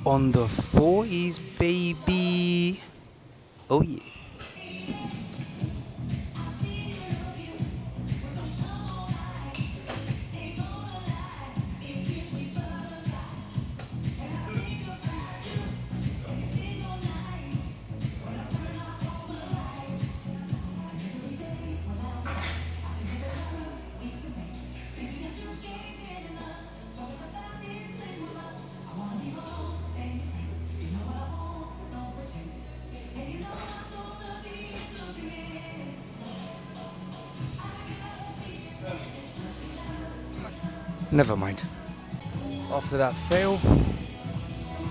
On the 40s, baby. Oh, yeah. Never mind. After that fail,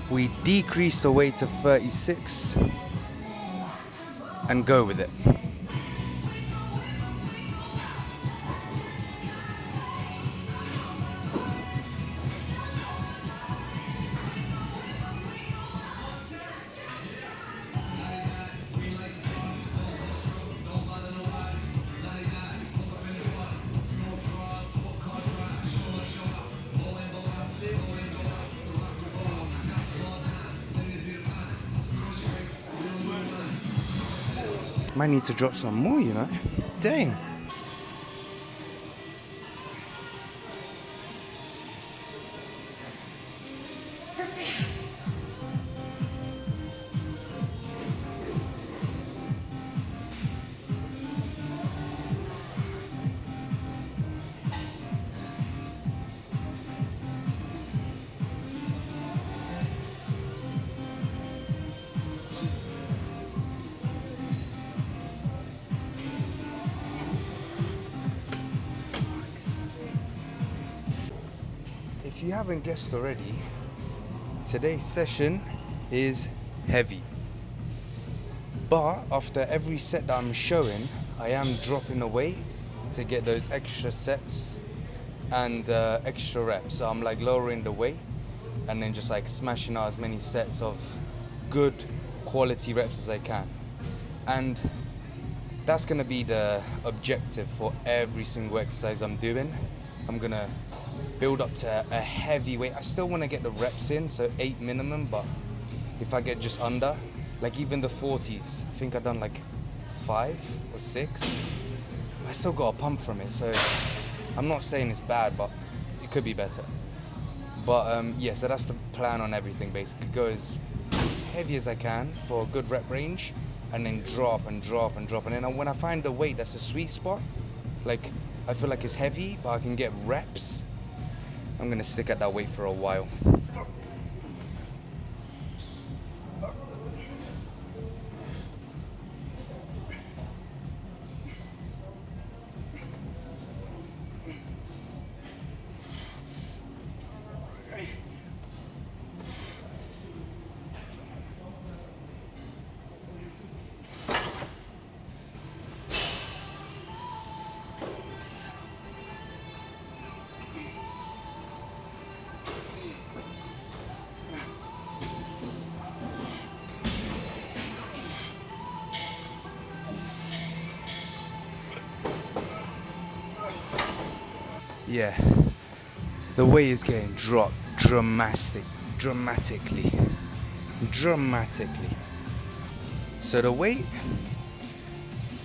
we decrease the weight to 36 and go with it. Might need to drop some more, you know? Dang. If you haven't guessed already, today's session is heavy. But after every set that I'm showing, I am dropping the weight to get those extra sets and extra reps. So I'm like lowering the weight and then just like smashing out as many sets of good quality reps as I can. And that's gonna be the objective for every single exercise I'm doing. I'm gonna build up to a heavy weight. I still wanna get the reps in, so 8 minimum, but if I get just under, like even the 40s, I think I've done like 5 or 6. I still got a pump from it, so I'm not saying it's bad, but it could be better. But yeah, so that's the plan on everything basically. Go as heavy as I can for a good rep range, and then drop and drop and drop. And then when I find the weight that's a sweet spot, like I feel like it's heavy, but I can get reps, I'm gonna stick at that weight for a while. Yeah, the weight is getting dropped dramatically. So the weight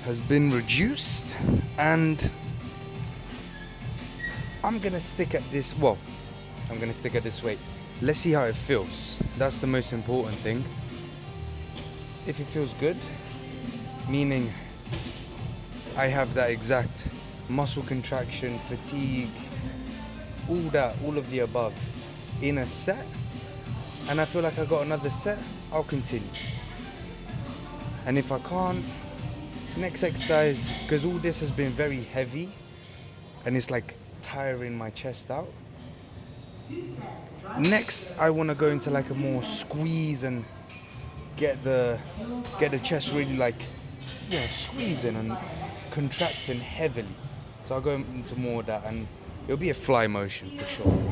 has been reduced, and I'm gonna stick at this. Well, I'm gonna stick at this weight. Let's see how it feels. That's the most important thing. If it feels good, meaning I have that exact muscle contraction, fatigue, all of the above in a set, and I feel like I got another set, I'll continue. And if I can't, next exercise, because all this has been very heavy and it's like tiring my chest out. Next, I want to go into like a more squeeze and get the chest really like, yeah, squeezing and contracting heavily. So I'll go into more of that, and it'll be a fly motion for sure.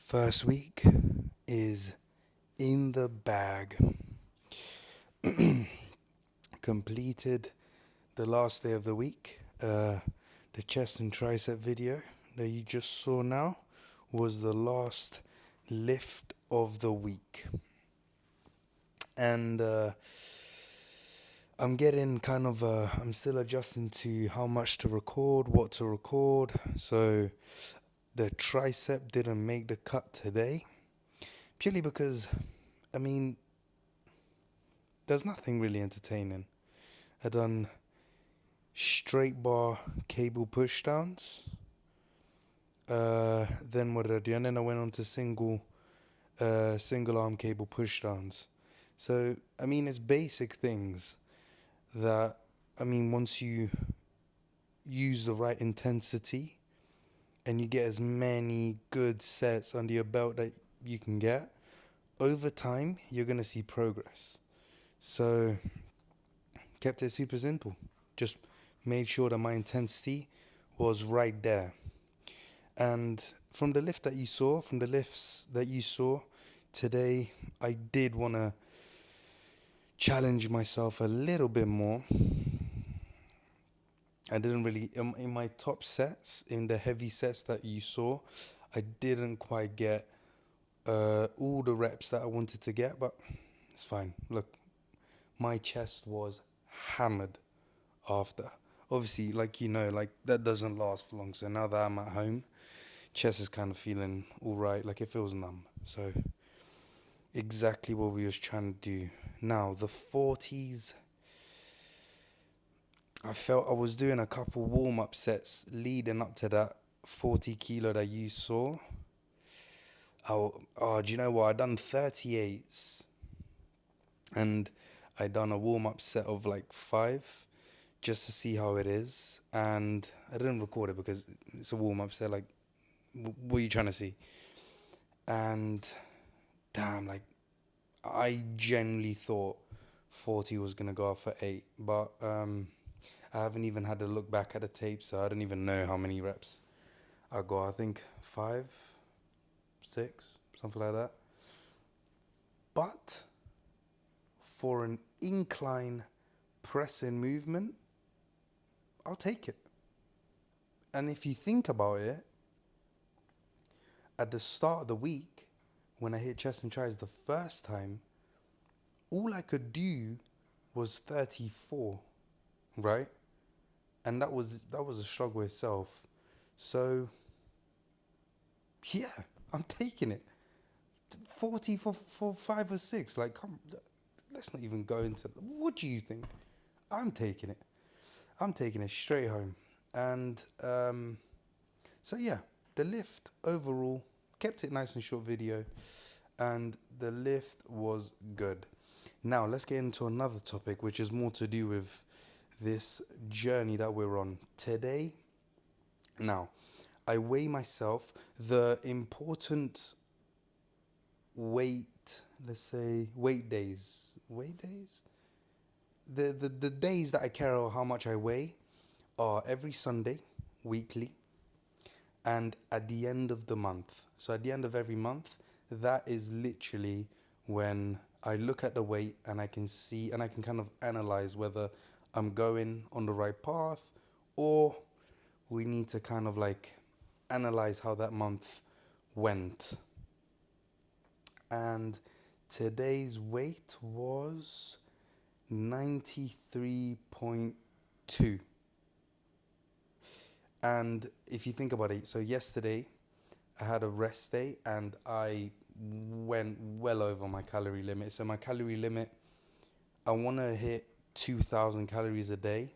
First week is in the bag. Completed the last day of the week. The chest and tricep video that you just saw now was the last lift of the week. And I'm getting I'm still adjusting to how much to record, what to record. So the tricep didn't make the cut today, purely because, I mean, there's nothing really entertaining. I done straight bar cable pushdowns. Then what did I do? And then I went on to single arm cable pushdowns. So I mean, it's basic things that, I mean, once you use the right intensity and you get as many good sets under your belt that you can get, over time you're gonna see progress. So kept it super simple. Just made sure that my intensity was right there. And from the lifts that you saw today, I did want to challenge myself a little bit more. I didn't really, in my top sets, in the heavy sets that you saw, I didn't quite get all the reps that I wanted to get, but it's fine. Look, my chest was hammered after. Obviously, like that doesn't last for long. So now that I'm at home, chest is kind of feeling all right. Like it feels numb. So exactly what we was trying to do. Now the 40s, I felt I was doing a couple warm-up sets leading up to that 40 kilo that you saw. Do you know what? I done 38s and I done a warm-up set of like 5 just to see how it is. And I didn't record it because it's a warm-up set. Like, what are you trying to see? And damn, like, I genuinely thought 40 was going to go off for 8. But I haven't even had to look back at the tape, so I don't even know how many reps I got. I think 5, 6, something like that. But for an incline pressing movement, I'll take it. And if you think about it, at the start of the week, when I hit chest and tries the first time, all I could do was 34, right? And that was a struggle itself. So yeah, I'm taking it. 40 for 5 or 6. Like, let's not even go into. What do you think? I'm taking it. I'm taking it straight home. And so yeah, the lift overall, kept it nice and short video, and the lift was good. Now let's get into another topic, which is more to do with this journey that we're on today. Now, I weigh myself. The important let's say weight days. The days that I care about how much I weigh are every Sunday, weekly, and at the end of the month. So at the end of every month, that is literally when I look at the weight and I can see and I can kind of analyze whether I'm going on the right path, or we need to kind of like analyze how that month went. And today's weight was 93.2. And if you think about it, so yesterday I had a rest day and I went well over my calorie limit. So my calorie limit, I want to hit 2,000 calories a day.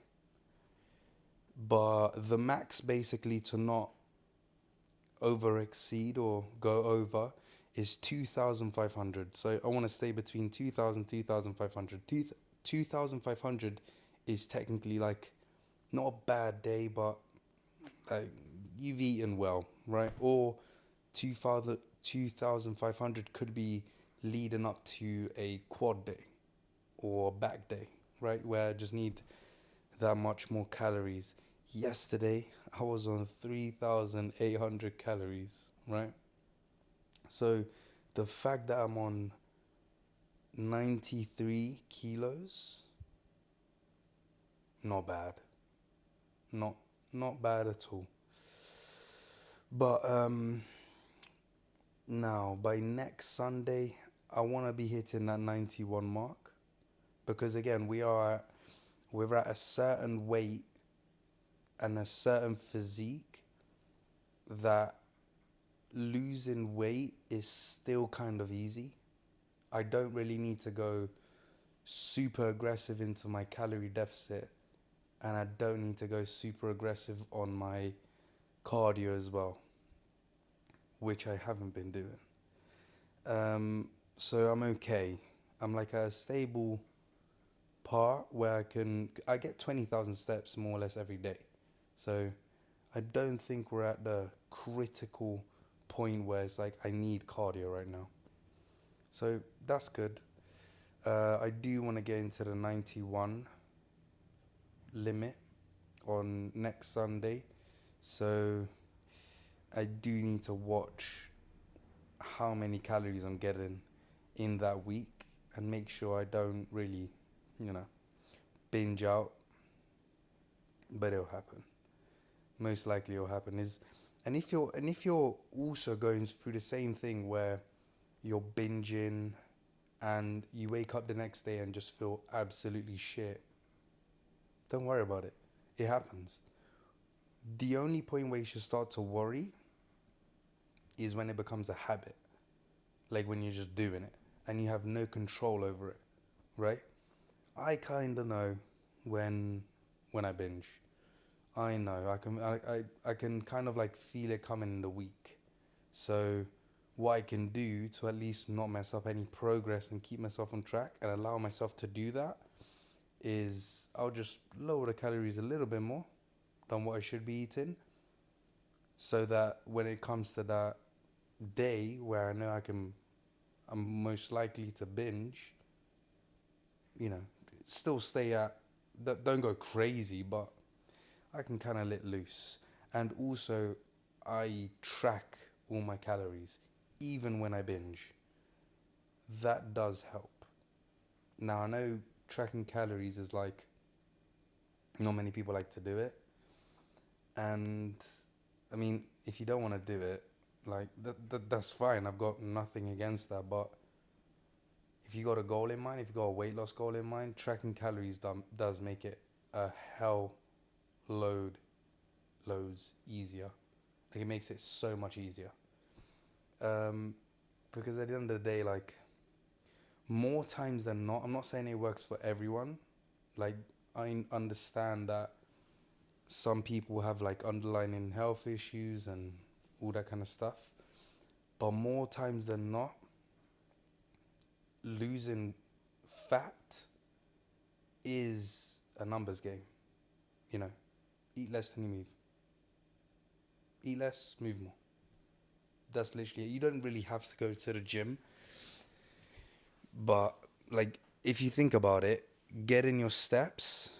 But the max basically to not over exceed or go over is 2,500. So I want to stay between 2,000, 2,500. 2,500 is technically like not a bad day, but like you've eaten well, right? Or 2,500 could be leading up to a quad day or back day, right? Where I just need that much more calories. Yesterday, I was on 3,800 calories, right? So the fact that I'm on 93 kilos, not bad. Not not bad at all. But now by next Sunday, I want to be hitting that 91 mark because again, we're at a certain weight and a certain physique that losing weight is still kind of easy. I don't really need to go super aggressive into my calorie deficit, and I don't need to go super aggressive on my cardio as well, which I haven't been doing. So I'm okay. I'm like a stable part where I get 20,000 steps more or less every day. So I don't think we're at the critical point where it's like I need cardio right now. So that's good. I do want to get into the 91 limit on next Sunday. So I do need to watch how many calories I'm getting in that week and make sure I don't really, you know, binge out. But it'll happen. Most likely it'll happen. And if you're also going through the same thing where you're binging and you wake up the next day and just feel absolutely shit, don't worry about it. It happens. The only point where you should start to worry is when it becomes a habit, like when you're just doing it and you have no control over it, right? I kind of know when when I binge. I know I can kind of like feel it coming in the week. So what I can do to at least not mess up any progress and keep myself on track and allow myself to do that is I'll just lower the calories a little bit more than what I should be eating so that when it comes to that day where I know I'm most likely to binge, you know, still stay at, don't go crazy, but I can kind of let loose. And also, I track all my calories, even when I binge. That does help. Now, I know tracking calories is like, not many people like to do it. And I mean, if you don't want to do it, like, that's fine. I've got nothing against that. But if you got a goal in mind, if you got a weight loss goal in mind, tracking calories does make it a hell load loads easier. Like it makes it so much easier. Um, because at the end of the day, like more times than not, I'm not saying it works for everyone. Like I understand that some people have like underlying health issues and all that kind of stuff. But more times than not, losing fat is a numbers game. You know, eat less than you move. Eat less, move more. That's literally it. You don't really have to go to the gym, but like if you think about it, getting your steps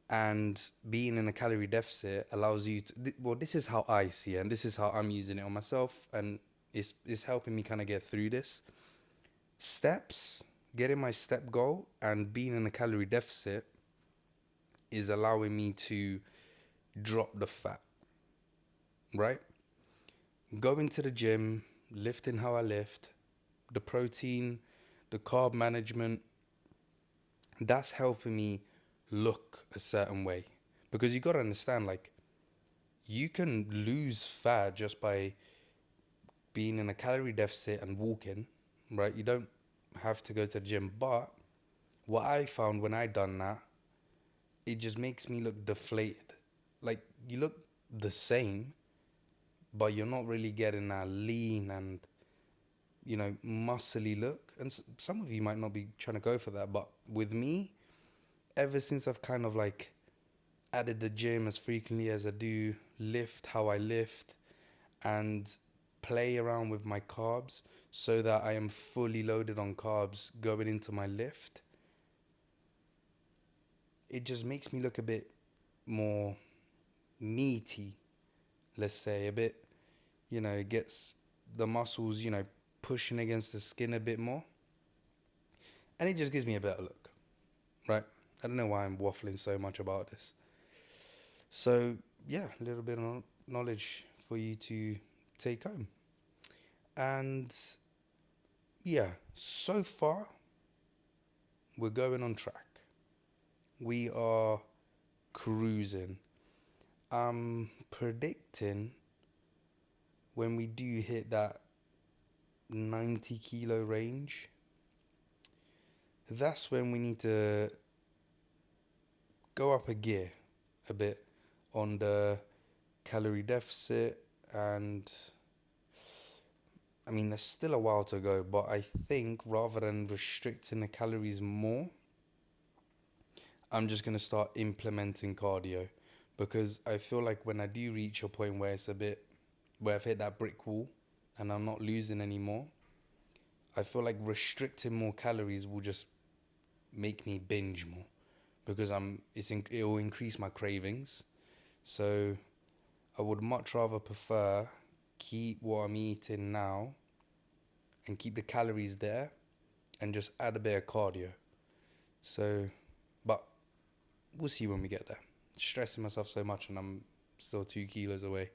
and being in a calorie deficit allows you to. Well, this is how I see it, and this is how I'm using it on myself, and it's helping me kind of get through this. Steps, getting my step goal, and being in a calorie deficit is allowing me to drop the fat, right? Going to the gym, lifting how I lift, the protein, the carb management, that's helping me look a certain way. Because you got to understand, like, you can lose fat just by being in a calorie deficit and walking, right? You don't have to go to the gym. But what I found when I done that, it just makes me look deflated. Like, you look the same, but you're not really getting that lean and, you know, muscly look. And some of you might not be trying to go for that. But with me, ever since I've kind of like added the gym as frequently as I do, lift how I lift, and play around with my carbs so that I am fully loaded on carbs going into my lift, it just makes me look a bit more meaty, let's say, a bit, you know, it gets the muscles, pushing against the skin a bit more. And it just gives me a better look, right? I don't know why I'm waffling so much about this. So, yeah, a little bit of knowledge for you to take home. And yeah, so far, we're going on track. We are cruising. I'm predicting when we do hit that 90 kilo range, that's when we need to go up a gear a bit on the calorie deficit. And I mean, there's still a while to go, but I think rather than restricting the calories more, I'm just going to start implementing cardio, because I feel like when I do reach a point where it's a bit, where I've hit that brick wall and I'm not losing anymore, I feel like restricting more calories will just make me binge more, because it will increase my cravings. So I would much rather prefer keep what I'm eating now and keep the calories there and just add a bit of cardio. So, but we'll see when we get there. Stressing myself so much and I'm still 2 kilos away,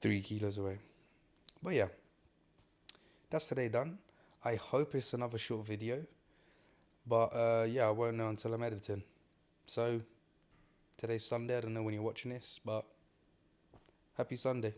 3 kilos away. But yeah, that's today done. I hope it's another short video. But yeah, I won't know until I'm editing. So today's Sunday. I don't know when you're watching this, but happy Sunday.